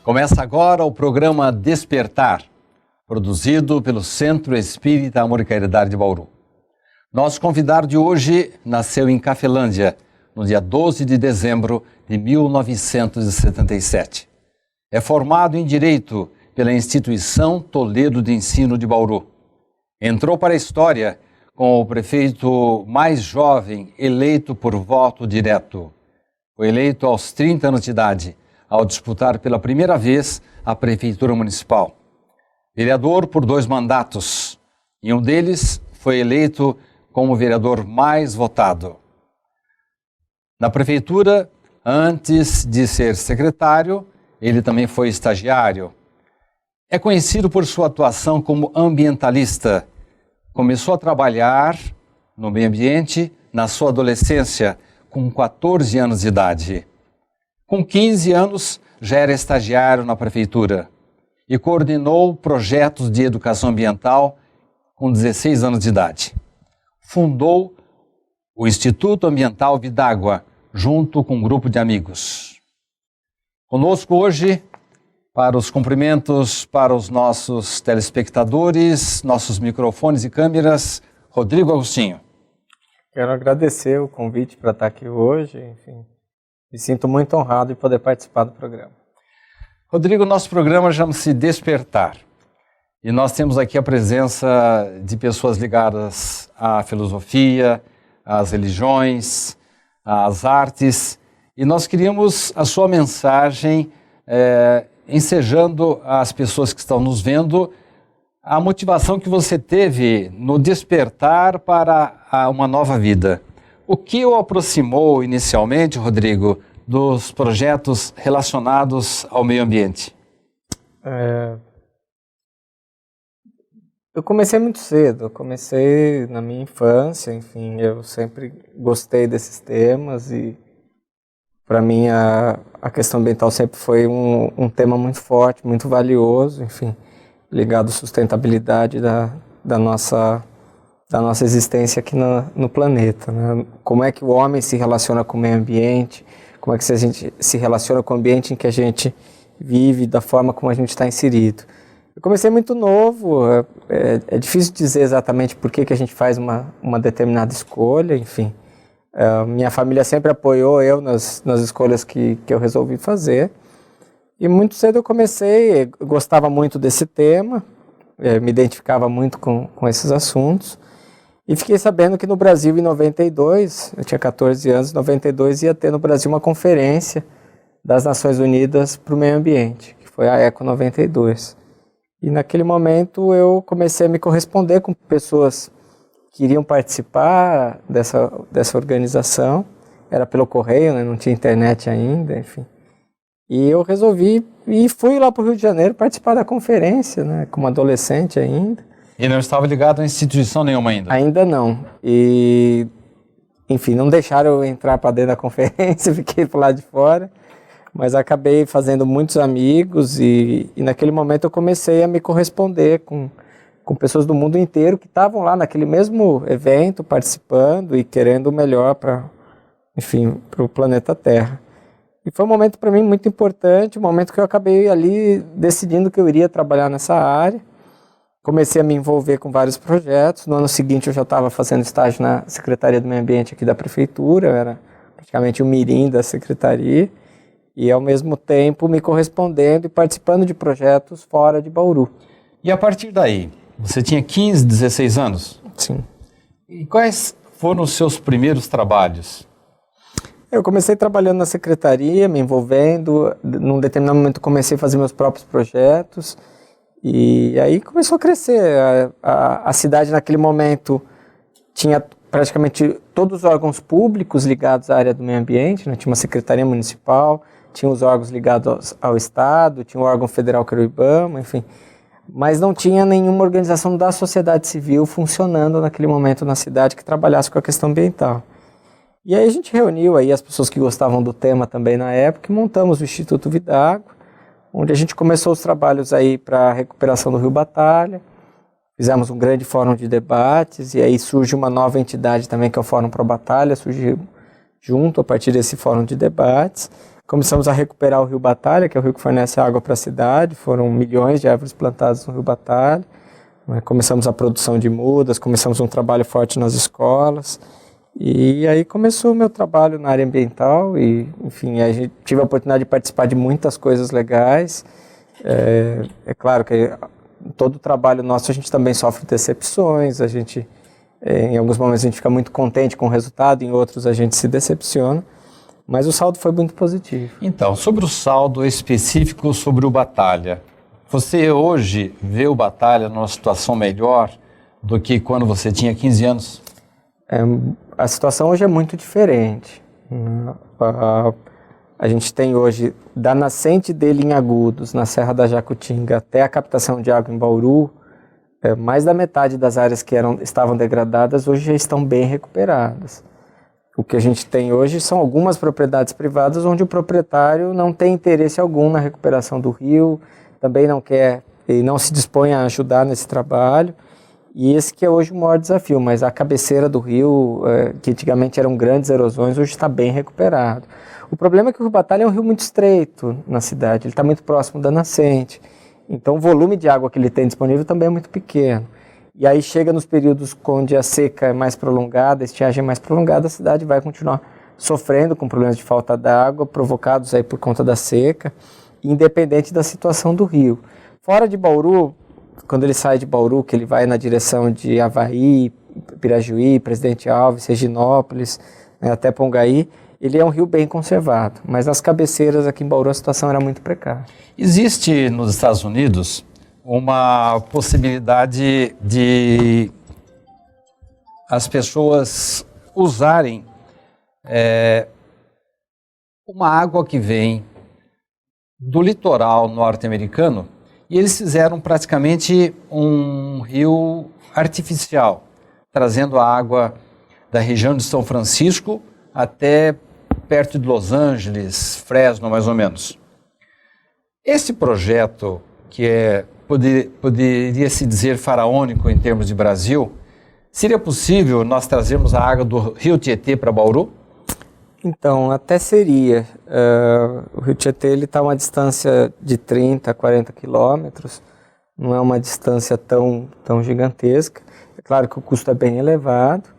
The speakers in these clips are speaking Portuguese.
Começa agora o programa Despertar, produzido pelo Centro Espírita Amor e Caridade de Bauru. Nosso convidado de hoje nasceu em Cafelândia, no dia 12 de dezembro de 1977. É formado em Direito pela Instituição Toledo de Ensino de Bauru. Entrou para a história com o prefeito mais jovem eleito por voto direto. Foi eleito aos 30 anos de idade, ao disputar pela primeira vez a Prefeitura Municipal. Vereador por 2 mandatos, e um deles foi eleito como o vereador mais votado. Na Prefeitura, antes de ser secretário, ele também foi estagiário. É conhecido por sua atuação como ambientalista. Começou a trabalhar no meio ambiente na sua adolescência, com 14 anos de idade. Com 15 anos, já era estagiário na Prefeitura e coordenou projetos de educação ambiental com 16 anos de idade. Fundou o Instituto Ambiental Vidágua, junto com um grupo de amigos. Conosco hoje, para os cumprimentos para os nossos telespectadores, nossos microfones e câmeras, Rodrigo Agostinho. Quero agradecer o convite para estar aqui hoje, enfim, me sinto muito honrado de poder participar do programa. Rodrigo, nosso programa chama-se Despertar. E nós temos aqui a presença de pessoas ligadas à filosofia, às religiões, às artes. E nós queríamos a sua mensagem, ensejando as pessoas que estão nos vendo, a motivação que você teve no despertar para uma nova vida. O que o aproximou inicialmente, Rodrigo, dos projetos relacionados ao meio ambiente? Eu comecei muito cedo, eu comecei na minha infância, enfim, eu sempre gostei desses temas e para mim a questão ambiental sempre foi um tema muito forte, muito valioso, enfim, ligado à sustentabilidade da nossa existência aqui no planeta, né? Como é que o homem se relaciona com o meio ambiente, como é que a gente se relaciona com o ambiente em que a gente vive, da forma como a gente está inserido. Eu comecei muito novo, é difícil dizer exatamente por que a gente faz uma determinada escolha, enfim. Minha família sempre apoiou eu nas escolhas que eu resolvi fazer. E muito cedo eu comecei, eu gostava muito desse tema, me identificava muito com esses assuntos. E fiquei sabendo que no Brasil, em 92, eu tinha 14 anos, em 92 ia ter no Brasil uma conferência das Nações Unidas para o Meio Ambiente, que foi a ECO 92. E naquele momento eu comecei a me corresponder com pessoas que iriam participar dessa organização. Era pelo correio, né? Não tinha internet ainda, enfim. E eu resolvi e fui lá para o Rio de Janeiro participar da conferência, né? Como adolescente ainda. E não estava ligado a instituição nenhuma ainda? Ainda não. E, enfim, não deixaram eu entrar para dentro da conferência, fiquei por lá de fora. Mas acabei fazendo muitos amigos e naquele momento eu comecei a me corresponder com pessoas do mundo inteiro que estavam lá naquele mesmo evento, participando e querendo o melhor para o planeta Terra. E foi um momento para mim muito importante, um momento que eu acabei ali decidindo que eu iria trabalhar nessa área. Comecei a me envolver com vários projetos. No ano seguinte eu já estava fazendo estágio na Secretaria do Meio Ambiente aqui da Prefeitura, eu era praticamente o mirim da Secretaria. E ao mesmo tempo me correspondendo e participando de projetos fora de Bauru. E a partir daí, você tinha 15, 16 anos? Sim. E quais foram os seus primeiros trabalhos? Eu comecei trabalhando na secretaria, me envolvendo, num determinado momento comecei a fazer meus próprios projetos, e aí começou a crescer. A cidade naquele momento tinha praticamente todos os órgãos públicos ligados à área do meio ambiente, né? Tinha uma secretaria municipal, tinha os órgãos ligados ao Estado, tinha o órgão federal que era o IBAMA, enfim. Mas não tinha nenhuma organização da sociedade civil funcionando naquele momento na cidade que trabalhasse com a questão ambiental. E aí a gente reuniu aí as pessoas que gostavam do tema também na época e montamos o Instituto Vidágua, onde a gente começou os trabalhos aí para a recuperação do Rio Batalha. Fizemos um grande fórum de debates e aí surge uma nova entidade também que é o Fórum Pro Batalha, surgiu junto a partir desse fórum de debates. Começamos a recuperar o Rio Batalha, que é o rio que fornece água para a cidade. Foram milhões de árvores plantadas no Rio Batalha. Começamos a produção de mudas, começamos um trabalho forte nas escolas. E aí começou o meu trabalho na área ambiental e, enfim, a gente tive a oportunidade de participar de muitas coisas legais. É claro que todo o trabalho nosso a gente também sofre decepções, a gente, em alguns momentos a gente fica muito contente com o resultado, em outros a gente se decepciona, mas o saldo foi muito positivo. Então, sobre o saldo específico sobre o Batalha, você hoje vê o Batalha numa situação melhor do que quando você tinha 15 anos? A situação hoje é muito diferente. A gente tem hoje, da nascente dele em Agudos, na Serra da Jacutinga, até a captação de água em Bauru, mais da metade das áreas que estavam degradadas hoje já estão bem recuperadas. O que a gente tem hoje são algumas propriedades privadas onde o proprietário não tem interesse algum na recuperação do rio, também não quer e não se dispõe a ajudar nesse trabalho. E esse que é hoje o maior desafio, mas a cabeceira do rio, que antigamente eram grandes erosões, hoje está bem recuperado. O problema é que o Rio Batalha é um rio muito estreito na cidade, ele está muito próximo da nascente, então o volume de água que ele tem disponível também é muito pequeno. E aí chega nos períodos onde a seca é mais prolongada, a estiagem é mais prolongada, a cidade vai continuar sofrendo com problemas de falta d'água, provocados aí por conta da seca, independente da situação do rio. Fora de Bauru, quando ele sai de Bauru, que ele vai na direção de Avaí, Pirajuí, Presidente Alves, Reginópolis, até Pongaí, ele é um rio bem conservado, mas nas cabeceiras aqui em Bauru a situação era muito precária. Existe nos Estados Unidos uma possibilidade de as pessoas usarem uma água que vem do litoral norte-americano, e eles fizeram praticamente um rio artificial, trazendo a água da região de São Francisco até perto de Los Angeles, Fresno, mais ou menos. Esse projeto, que poderia se dizer faraônico em termos de Brasil, seria possível nós trazermos a água do Rio Tietê para Bauru? Então, até seria. O Rio Tietê está a uma distância de 30 a 40 quilômetros, não é uma distância tão gigantesca. É claro que o custo é bem elevado.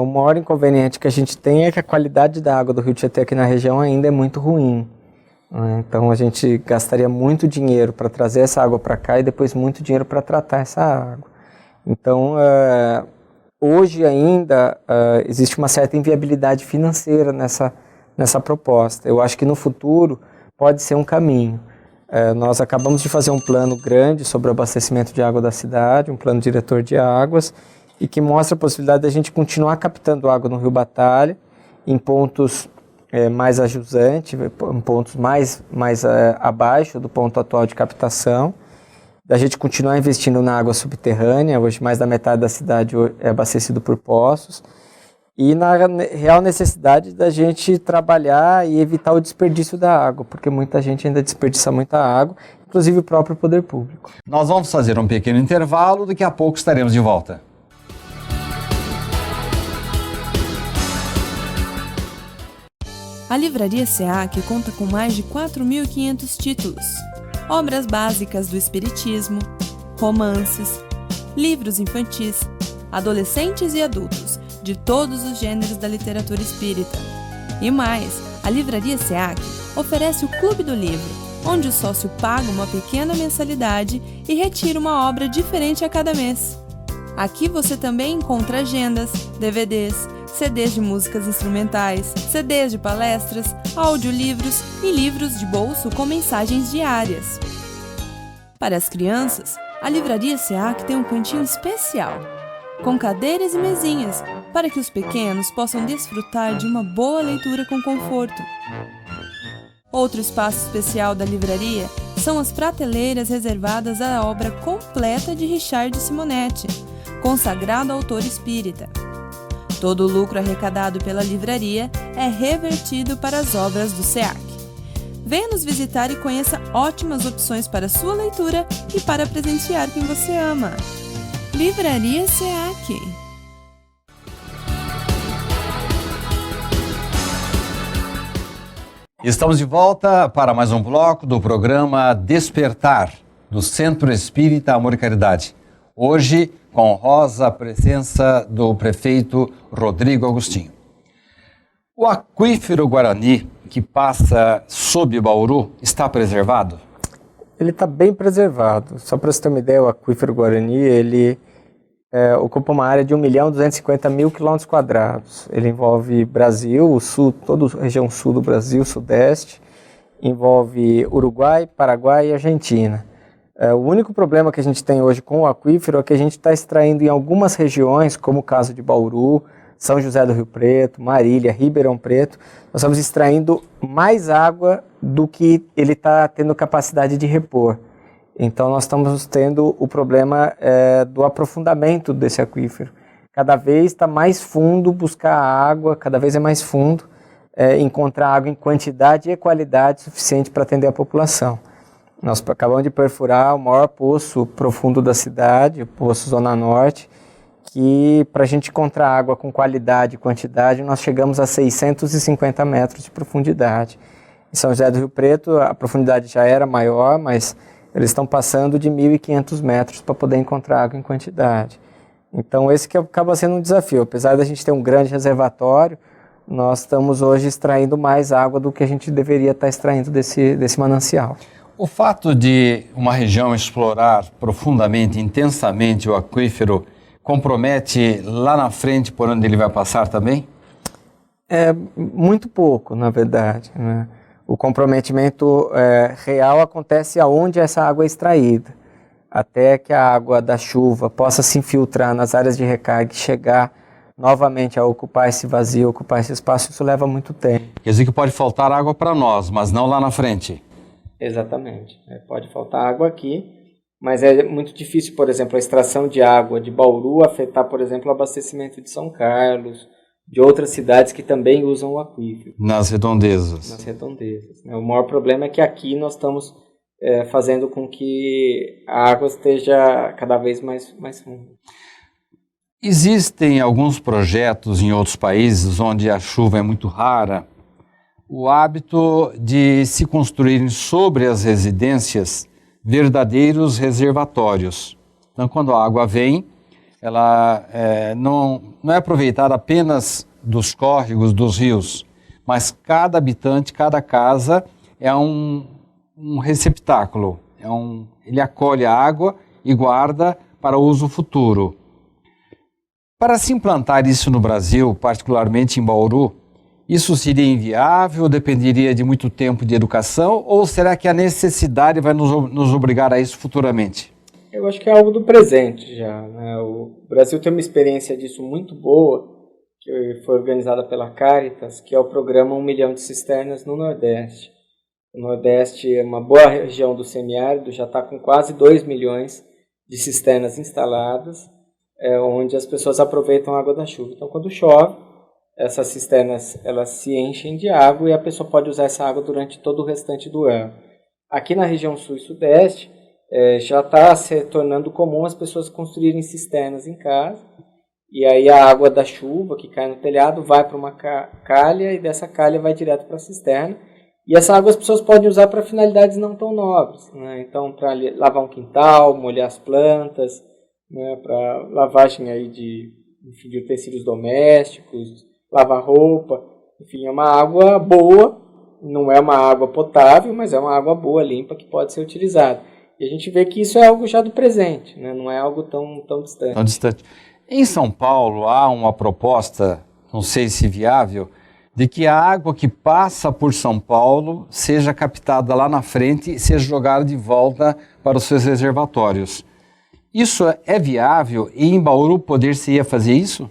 O maior inconveniente que a gente tem é que a qualidade da água do Rio Tietê aqui na região ainda é muito ruim. Então, a gente gastaria muito dinheiro para trazer essa água para cá e depois muito dinheiro para tratar essa água. Então, hoje ainda existe uma certa inviabilidade financeira nessa proposta. Eu acho que no futuro pode ser um caminho. Nós acabamos de fazer um plano grande sobre o abastecimento de água da cidade, um plano diretor de águas, e que mostra a possibilidade da gente continuar captando água no Rio Batalha, em pontos mais a jusante, em pontos mais abaixo do ponto atual de captação, da gente continuar investindo na água subterrânea. Hoje mais da metade da cidade é abastecido por poços, e na real necessidade da gente trabalhar e evitar o desperdício da água, porque muita gente ainda desperdiça muita água, inclusive o próprio poder público. Nós vamos fazer um pequeno intervalo, daqui a pouco estaremos de volta. A Livraria SEAC conta com mais de 4.500 títulos, obras básicas do espiritismo, romances, livros infantis, adolescentes e adultos, de todos os gêneros da literatura espírita. E mais, a Livraria SEAC oferece o Clube do Livro, onde o sócio paga uma pequena mensalidade e retira uma obra diferente a cada mês. Aqui você também encontra agendas, DVDs, CDs de músicas instrumentais, CDs de palestras, audiolivros e livros de bolso com mensagens diárias. Para as crianças, a Livraria SEAC tem um cantinho especial, com cadeiras e mesinhas, para que os pequenos possam desfrutar de uma boa leitura com conforto. Outro espaço especial da livraria são as prateleiras reservadas à obra completa de Richard Simonetti, consagrado autor espírita. Todo o lucro arrecadado pela livraria é revertido para as obras do SEAC. Venha nos visitar e conheça ótimas opções para sua leitura e para presentear quem você ama. Livraria SEAC. Estamos de volta para mais um bloco do programa Despertar, do Centro Espírita Amor e Caridade. Hoje, com honrosa presença do prefeito Rodrigo Agostinho. O aquífero Guarani, que passa sob Bauru, está preservado? Ele está bem preservado. Só para você ter uma ideia, o aquífero Guarani, ele ocupa uma área de 1.250.000 km². Ele envolve Brasil, o sul, toda a região sul do Brasil, sudeste, envolve Uruguai, Paraguai e Argentina. O único problema que a gente tem hoje com o aquífero é que a gente está extraindo em algumas regiões, como o caso de Bauru, São José do Rio Preto, Marília, Ribeirão Preto, nós estamos extraindo mais água do que ele está tendo capacidade de repor. Então nós estamos tendo o problema do aprofundamento desse aquífero. Cada vez está mais fundo buscar água, cada vez é mais fundo encontrar água em quantidade e qualidade suficiente para atender a população. Nós acabamos de perfurar o maior poço profundo da cidade, o Poço Zona Norte, que para a gente encontrar água com qualidade e quantidade, nós chegamos a 650 metros de profundidade. Em São José do Rio Preto, a profundidade já era maior, mas eles estão passando de 1.500 metros para poder encontrar água em quantidade. Então esse que acaba sendo um desafio. Apesar da gente ter um grande reservatório, nós estamos hoje extraindo mais água do que a gente deveria estar extraindo desse manancial. O fato de uma região explorar profundamente, intensamente o aquífero, compromete lá na frente por onde ele vai passar também? Muito pouco, na verdade, né? O comprometimento real acontece aonde essa água é extraída. Até que a água da chuva possa se infiltrar nas áreas de recarga e chegar novamente a ocupar esse vazio, ocupar esse espaço, isso leva muito tempo. Quer dizer que pode faltar água para nós, mas não lá na frente. Exatamente. Pode faltar água aqui, mas é muito difícil, por exemplo, a extração de água de Bauru afetar, por exemplo, o abastecimento de São Carlos, de outras cidades que também usam o aquífero. Nas redondezas. Nas redondezas. O maior problema é que aqui nós estamos fazendo com que a água esteja cada vez mais funda. Existem alguns projetos em outros países onde a chuva é muito rara, o hábito de se construírem sobre as residências verdadeiros reservatórios. Então, quando a água vem, ela não é aproveitada apenas dos córregos, dos rios, mas cada habitante, cada casa é um receptáculo, ele acolhe a água e guarda para uso futuro. Para se implantar isso no Brasil, particularmente em Bauru, isso seria inviável, dependeria de muito tempo de educação, ou será que a necessidade vai nos obrigar a isso futuramente? Eu acho que é algo do presente já, né? O Brasil tem uma experiência disso muito boa, que foi organizada pela Caritas, que é o programa 1 milhão de cisternas no Nordeste. O Nordeste é uma boa região do semiárido, já está com quase 2 milhões de cisternas instaladas, onde as pessoas aproveitam a água da chuva. Então, quando chove, essas cisternas elas se enchem de água e a pessoa pode usar essa água durante todo o restante do ano. Aqui na região sul e sudeste, já está se tornando comum as pessoas construírem cisternas em casa, e aí a água da chuva que cai no telhado vai para uma calha, e dessa calha vai direto para a cisterna, e essa água as pessoas podem usar para finalidades não tão nobres, né? Então, para lavar um quintal, molhar as plantas, né? Para lavagem aí de utensílios domésticos, lavar roupa, enfim, é uma água boa, não é uma água potável, mas é uma água boa, limpa, que pode ser utilizada. E a gente vê que isso é algo já do presente, né? Não é algo tão distante. Tão distante. Em São Paulo há uma proposta, não sei se viável, de que a água que passa por São Paulo seja captada lá na frente e seja jogada de volta para os seus reservatórios. Isso é viável e em Bauru poder-se-ia fazer isso?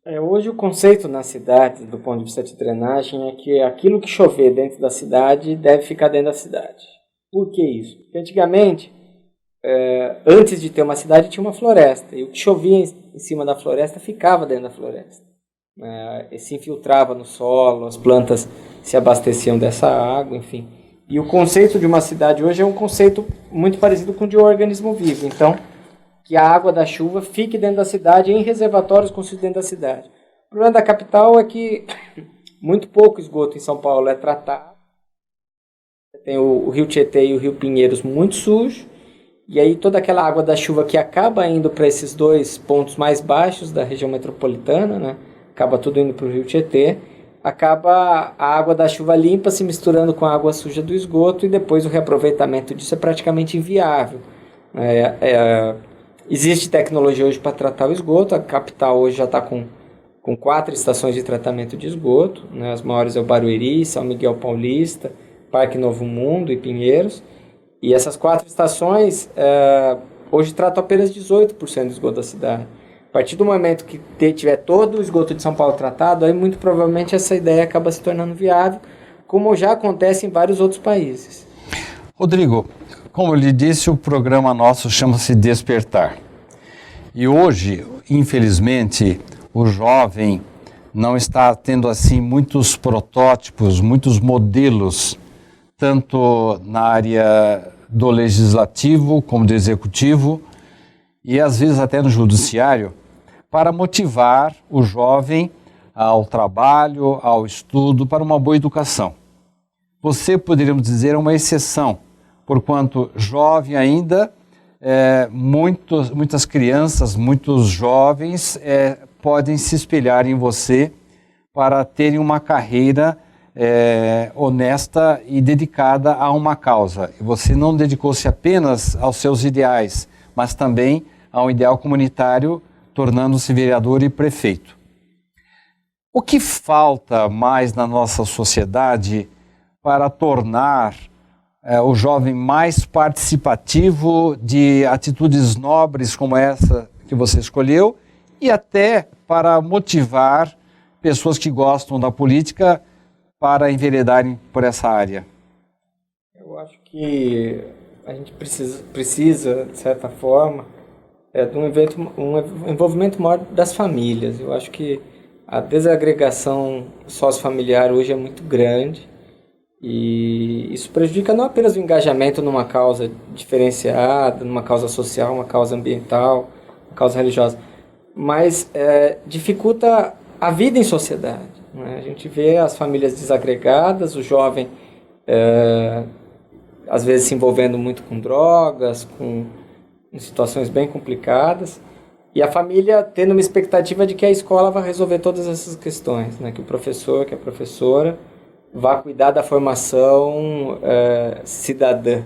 Hoje o conceito na cidade, do ponto de vista de drenagem, é que aquilo que chover dentro da cidade deve ficar dentro da cidade. Por que isso? Porque antigamente, antes de ter uma cidade, tinha uma floresta. E o que chovia em cima da floresta ficava dentro da floresta. E se infiltrava no solo, as plantas se abasteciam dessa água, enfim. E o conceito de uma cidade hoje é um conceito muito parecido com o de um organismo vivo. Então, que a água da chuva fique dentro da cidade, em reservatórios construídos dentro da cidade. O problema da capital é que muito pouco esgoto em São Paulo é tratado, Tem o rio Tietê e o rio Pinheiros muito sujos, e aí toda aquela água da chuva que acaba indo para esses dois pontos mais baixos da região metropolitana, né? Acaba tudo indo para o rio Tietê, acaba a água da chuva limpa se misturando com a água suja do esgoto, e depois o reaproveitamento disso é praticamente inviável. Existe tecnologia hoje para tratar o esgoto, a capital hoje já está com 4 estações de tratamento de esgoto, né? As maiores é o Barueri, São Miguel Paulista, Parque Novo Mundo e Pinheiros, e essas 4 estações hoje tratam apenas 18% do esgoto da cidade. A partir do momento que tiver todo o esgoto de São Paulo tratado, aí muito provavelmente essa ideia acaba se tornando viável, como já acontece em vários outros países. Rodrigo, como eu lhe disse, o programa nosso chama-se Despertar. E hoje, infelizmente, o jovem não está tendo assim muitos protótipos, muitos modelos, tanto na área do legislativo como do executivo e às vezes até no judiciário, para motivar o jovem ao trabalho, ao estudo, para uma boa educação. Você, poderíamos dizer, é uma exceção, porquanto jovem ainda, muitas crianças, muitos jovens podem se espelhar em você para terem uma carreira honesta e dedicada a uma causa. Você não dedicou-se apenas aos seus ideais, mas também a um ideal comunitário, tornando-se vereador e prefeito. O que falta mais na nossa sociedade para tornar o jovem mais participativo de atitudes nobres como essa que você escolheu e até para motivar pessoas que gostam da política para enveredarem por essa área? Eu acho que a gente precisa de certa forma, de um envolvimento maior das famílias. Eu acho que a desagregação sociofamiliar hoje é muito grande e isso prejudica não apenas o engajamento numa causa diferenciada, numa causa social, uma causa ambiental, uma causa religiosa, mas dificulta a vida em sociedade. Né? A gente vê as famílias desagregadas, o jovem às vezes se envolvendo muito com drogas, em situações bem complicadas, e a família tendo uma expectativa de que a escola vai resolver todas essas questões, né? Que o professor, que a professora vá cuidar da formação cidadã.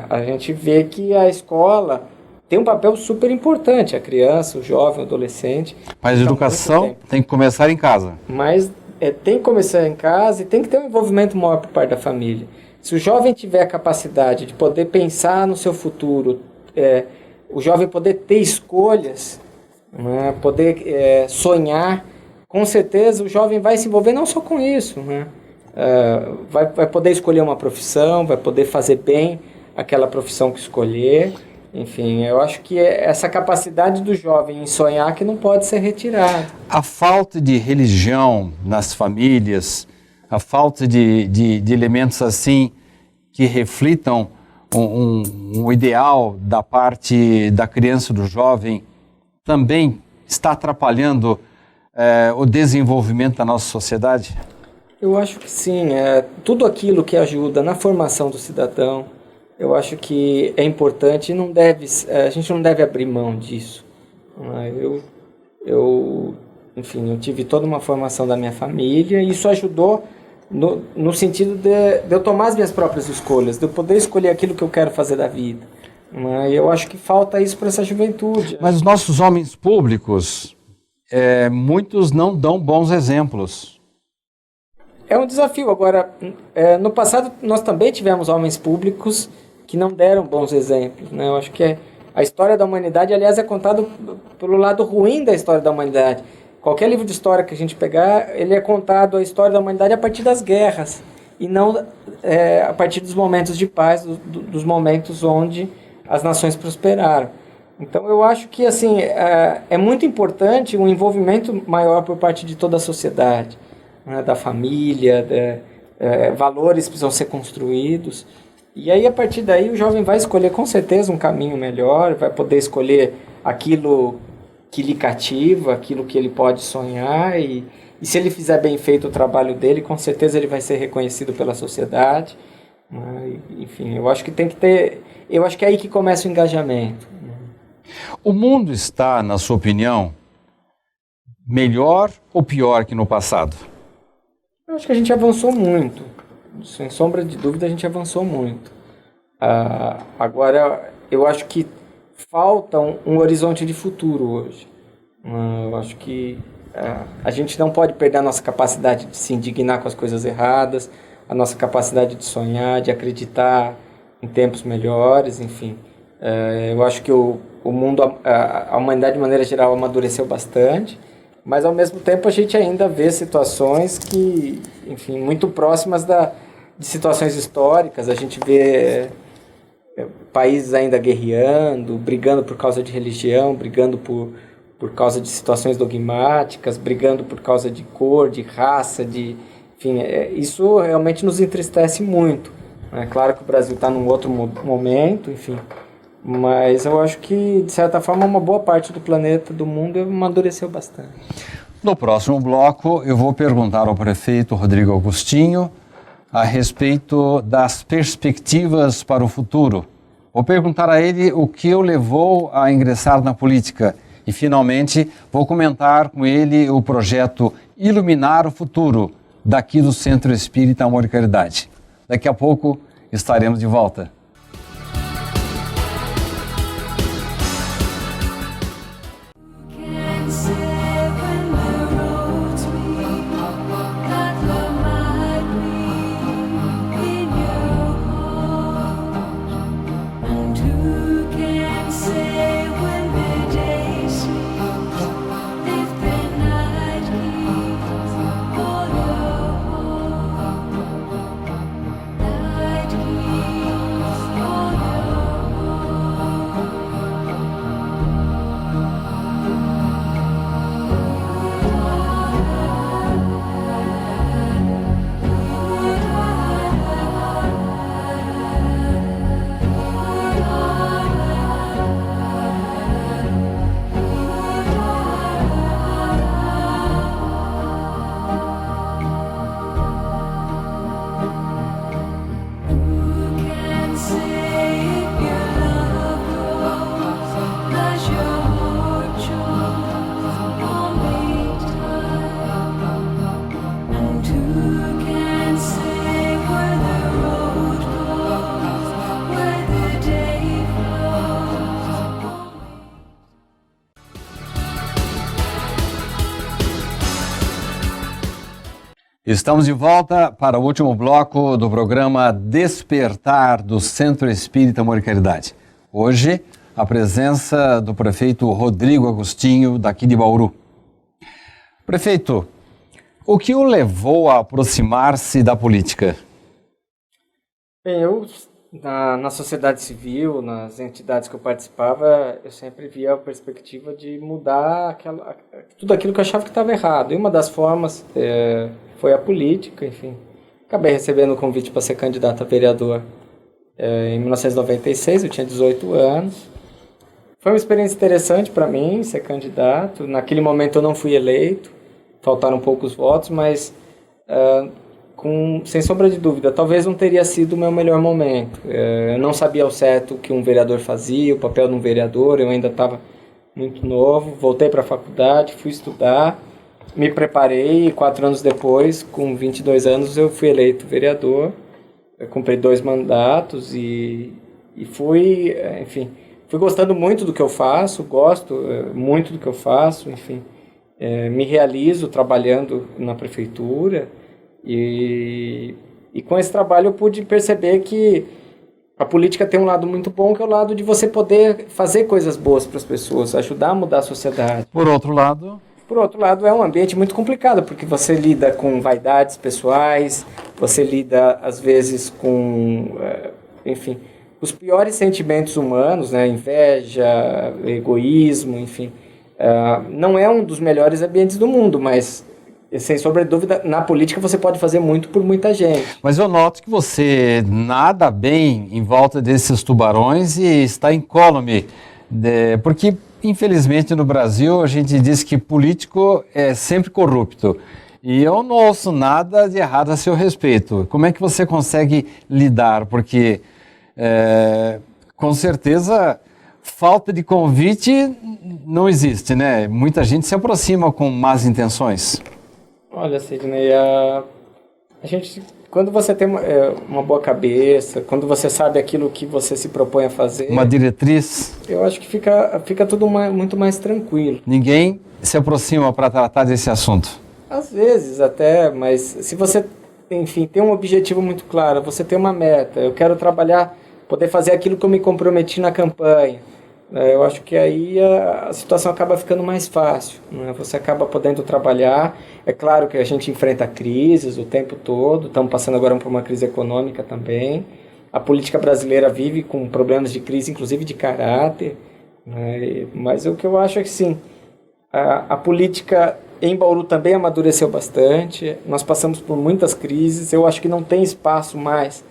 A gente vê que a escola tem um papel super importante, a criança, o jovem, o adolescente. Mas a educação tem que começar em casa. Mas tem que começar em casa e tem que ter um envolvimento maior por parte da família. Se o jovem tiver a capacidade de poder pensar no seu futuro, o jovem poder ter escolhas, né, poder sonhar, com certeza o jovem vai se envolver não só com isso, né, vai poder escolher uma profissão, vai poder fazer bem aquela profissão que escolher. Enfim, eu acho que essa capacidade do jovem em sonhar que não pode ser retirada. A falta de religião nas famílias, a falta de elementos assim que reflitam um ideal da parte da criança e do jovem também está atrapalhando o desenvolvimento da nossa sociedade? Eu acho que sim. Tudo aquilo que ajuda na formação do cidadão, eu acho que é importante e a gente não deve abrir mão disso. Enfim, eu tive toda uma formação da minha família e isso ajudou no sentido de eu tomar as minhas próprias escolhas, de eu poder escolher aquilo que eu quero fazer da vida. Eu acho que falta isso para essa juventude. Mas os nossos homens públicos, muitos não dão bons exemplos. É um desafio. Agora, no passado nós também tivemos homens públicos que não deram bons exemplos, né? Eu acho que a história da humanidade, aliás, é contada pelo lado ruim da história da humanidade. Qualquer livro de história que a gente pegar, ele é contado a história da humanidade a partir das guerras e não a partir dos momentos de paz, dos momentos onde as nações prosperaram. Então eu acho que assim, é muito importante um envolvimento maior por parte de toda a sociedade, né, da família, valores precisam ser construídos. E aí, a partir daí, o jovem vai escolher com certeza um caminho melhor, vai poder escolher aquilo que lhe cativa, aquilo que ele pode sonhar, e se ele fizer bem feito o trabalho dele, com certeza ele vai ser reconhecido pela sociedade. Enfim, eu acho que tem que ter... Eu acho que é aí que começa o engajamento. O mundo está, na sua opinião, melhor ou pior que no passado? Eu acho que a gente avançou muito. Sem sombra de dúvida, a gente avançou muito. Agora, eu acho que falta um horizonte de futuro hoje. Eu acho que a gente não pode perder a nossa capacidade de se indignar com as coisas erradas, a nossa capacidade de sonhar, de acreditar em tempos melhores, enfim. Eu acho que o mundo, a humanidade de maneira geral amadureceu bastante, mas ao mesmo tempo a gente ainda vê situações que, enfim, muito próximas de situações históricas. A gente vê países ainda guerreando, brigando por causa de religião, brigando por causa de situações dogmáticas, brigando por causa de cor, de raça, enfim, isso realmente nos entristece muito. É claro que o Brasil está num outro momento, enfim, mas eu acho que, de certa forma, uma boa parte do planeta, do mundo, amadureceu bastante. No próximo bloco, eu vou perguntar ao prefeito Rodrigo Agostinho a respeito das perspectivas para o futuro. Vou perguntar a ele o que o levou a ingressar na política e, finalmente, vou comentar com ele o projeto Iluminar o Futuro, daqui do Centro Espírita Amor e Caridade. Daqui a pouco estaremos de volta. Estamos de volta para o último bloco do programa Despertar do Centro Espírita Amor e Caridade. Hoje, a presença do prefeito Rodrigo Agostinho, daqui de Bauru. Prefeito, o que o levou a aproximar-se da política? Bem, eu, na sociedade civil, nas entidades que eu participava, eu sempre via a perspectiva de mudar tudo aquilo que eu achava que estava errado. E uma das formas foi a política, enfim. Acabei recebendo o convite para ser candidato a vereador em 1996, eu tinha 18 anos. Foi uma experiência interessante para mim ser candidato. Naquele momento eu não fui eleito, faltaram poucos votos, mas sem sombra de dúvida, talvez não teria sido o meu melhor momento. Eu não sabia ao certo o que um vereador fazia, o papel de um vereador, eu ainda estava muito novo. Voltei para a faculdade, fui estudar, me preparei e 4 anos depois, com 22 anos, eu fui eleito vereador. Eu cumpri 2 mandatos e fui, enfim, fui gostando muito do que eu faço, gosto muito do que eu faço, enfim. Me realizo trabalhando na prefeitura e com esse trabalho eu pude perceber que a política tem um lado muito bom, que é o lado de você poder fazer coisas boas para as pessoas, ajudar a mudar a sociedade. Por outro lado, é um ambiente muito complicado, porque você lida com vaidades pessoais, você lida, às vezes, com, enfim, os piores sentimentos humanos, né? Inveja, egoísmo, enfim. Não é um dos melhores ambientes do mundo, mas, sem sombra de dúvida, na política você pode fazer muito por muita gente. Mas eu noto que você nada bem em volta desses tubarões e está incólume, porque... Infelizmente, no Brasil, a gente diz que político é sempre corrupto. E eu não ouço nada de errado a seu respeito. Como é que você consegue lidar? Porque, com certeza, falta de convite não existe, né? Muita gente se aproxima com más intenções. Olha, Sidney, a gente, quando você tem uma boa cabeça, quando você sabe aquilo que você se propõe a fazer... Uma diretriz. Eu acho que fica tudo muito mais tranquilo. Ninguém se aproxima para tratar desse assunto. Às vezes até, mas se você, enfim, tem um objetivo muito claro, você tem uma meta, eu quero trabalhar, poder fazer aquilo que eu me comprometi na campanha, eu acho que aí a situação acaba ficando mais fácil, né? Você acaba podendo trabalhar. É claro que a gente enfrenta crises o tempo todo, estamos passando agora por uma crise econômica também. A política brasileira vive com problemas de crise, inclusive de caráter, né? Mas o que eu acho é que sim, a política em Bauru também amadureceu bastante, nós passamos por muitas crises, eu acho que não tem espaço mais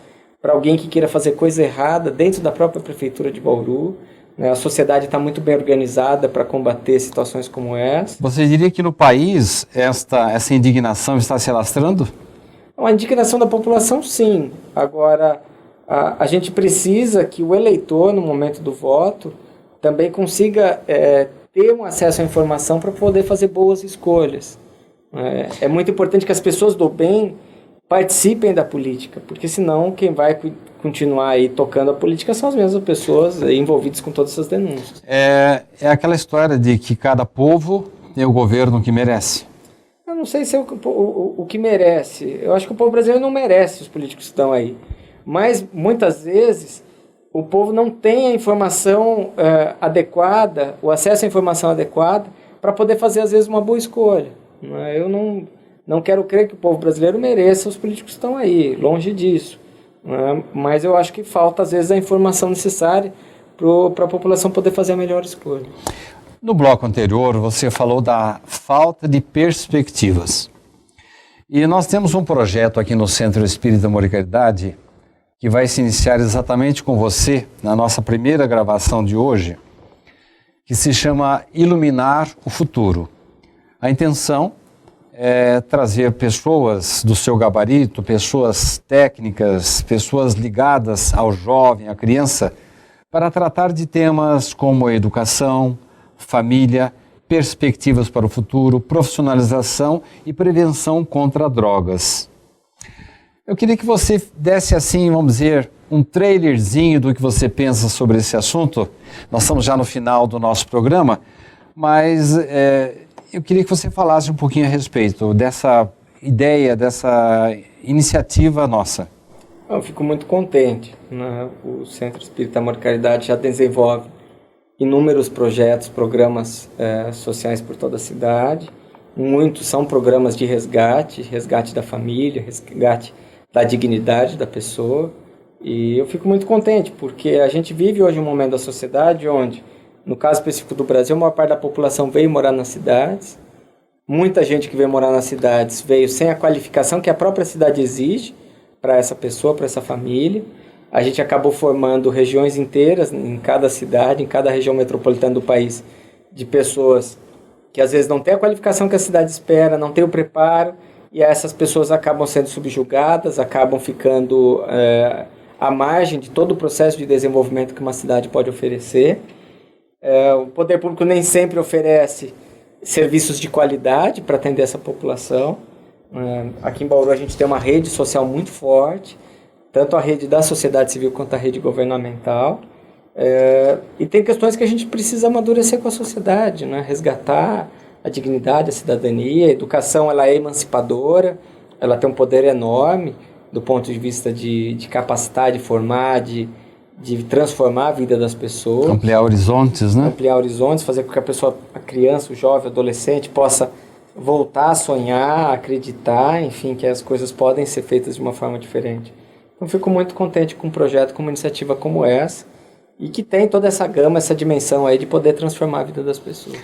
para alguém que queira fazer coisa errada dentro da própria prefeitura de Bauru. A sociedade está muito bem organizada para combater situações como essa. Você diria que no país essa indignação está se alastrando? A indignação da população, sim. Agora, a gente precisa que o eleitor, no momento do voto, também consiga ter um acesso à informação para poder fazer boas escolhas. É muito importante que as pessoas do bem participem da política, porque senão quem vai continuar aí tocando a política são as mesmas pessoas envolvidas com todas essas denúncias. É aquela história de que cada povo tem o governo que merece. Eu não sei se é o que merece. Eu acho que o povo brasileiro não merece os políticos que estão aí. Mas, muitas vezes, o povo não tem a informação adequada, o acesso à informação adequada, para poder fazer, às vezes, uma boa escolha. Eu não quero crer que o povo brasileiro mereça os políticos que estão aí, longe disso. Mas eu acho que falta, às vezes, a informação necessária para a população poder fazer a melhor escolha. No bloco anterior, você falou da falta de perspectivas. E nós temos um projeto aqui no Centro Espírita Amor e Caridade que vai se iniciar exatamente com você, na nossa primeira gravação de hoje, que se chama Iluminar o Futuro. A intenção é trazer pessoas do seu gabarito, pessoas técnicas, pessoas ligadas ao jovem, à criança, para tratar de temas como educação, família, perspectivas para o futuro, profissionalização e prevenção contra drogas. Eu queria que você desse assim, vamos dizer, um trailerzinho do que você pensa sobre esse assunto. Nós estamos já no final do nosso programa, mas eu queria que você falasse um pouquinho a respeito dessa ideia, dessa iniciativa nossa. Eu fico muito contente, né? O Centro Espírita Amor e Caridade já desenvolve inúmeros projetos, programas sociais por toda a cidade. Muitos são programas de resgate da família, resgate da dignidade da pessoa. E eu fico muito contente, porque a gente vive hoje um momento da sociedade onde, no caso específico do Brasil, a maior parte da população veio morar nas cidades. Muita gente que veio morar nas cidades veio sem a qualificação que a própria cidade exige para essa pessoa, para essa família. A gente acabou formando regiões inteiras em cada cidade, em cada região metropolitana do país, de pessoas que às vezes não têm a qualificação que a cidade espera, não têm o preparo, e essas pessoas acabam sendo subjugadas, acabam ficando à margem de todo o processo de desenvolvimento que uma cidade pode oferecer. O poder público nem sempre oferece serviços de qualidade para atender essa população. Aqui em Bauru a gente tem uma rede social muito forte, tanto a rede da sociedade civil quanto a rede governamental. E tem questões que a gente precisa amadurecer com a sociedade, né? Resgatar a dignidade, a cidadania. A educação ela é emancipadora, ela tem um poder enorme do ponto de vista de capacitar, de formar, de transformar a vida das pessoas. Ampliar horizontes, né? Ampliar horizontes, fazer com que a criança, o jovem, o adolescente possa voltar a sonhar, a acreditar, enfim, que as coisas podem ser feitas de uma forma diferente. Então, fico muito contente com um projeto, com uma iniciativa como essa, e que tem toda essa gama, essa dimensão aí de poder transformar a vida das pessoas.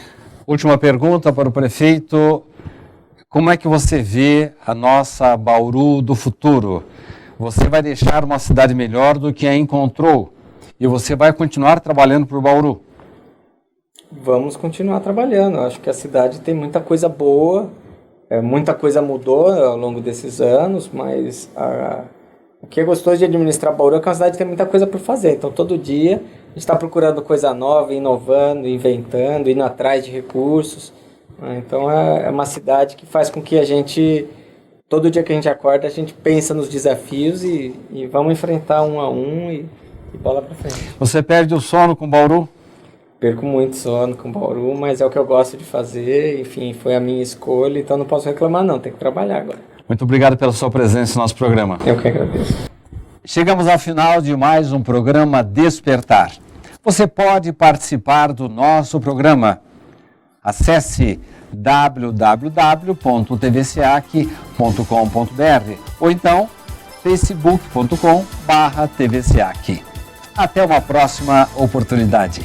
Última pergunta para o prefeito. Como é que você vê a nossa Bauru do futuro? Você vai deixar uma cidade melhor do que a encontrou e você vai continuar trabalhando por Bauru? Vamos continuar trabalhando. Eu acho que a cidade tem muita coisa boa. Muita coisa mudou ao longo desses anos, mas o que é gostoso de administrar Bauru é que é uma cidade que tem muita coisa por fazer. Então, todo dia, a gente está procurando coisa nova, inovando, inventando, indo atrás de recursos. Então, é uma cidade que faz com que a gente, todo dia que a gente acorda, a gente pensa nos desafios e vamos enfrentar um a um e bola para frente. Você perde o sono com Bauru? Perco muito sono com Bauru, mas é o que eu gosto de fazer, enfim, foi a minha escolha, então não posso reclamar não, tenho que trabalhar agora. Muito obrigado pela sua presença no nosso programa. Eu que agradeço. Chegamos ao final de mais um programa Despertar. Você pode participar do nosso programa. Acesse www.tvseac.com.br ou então facebook.com/tvseac. Até uma próxima oportunidade.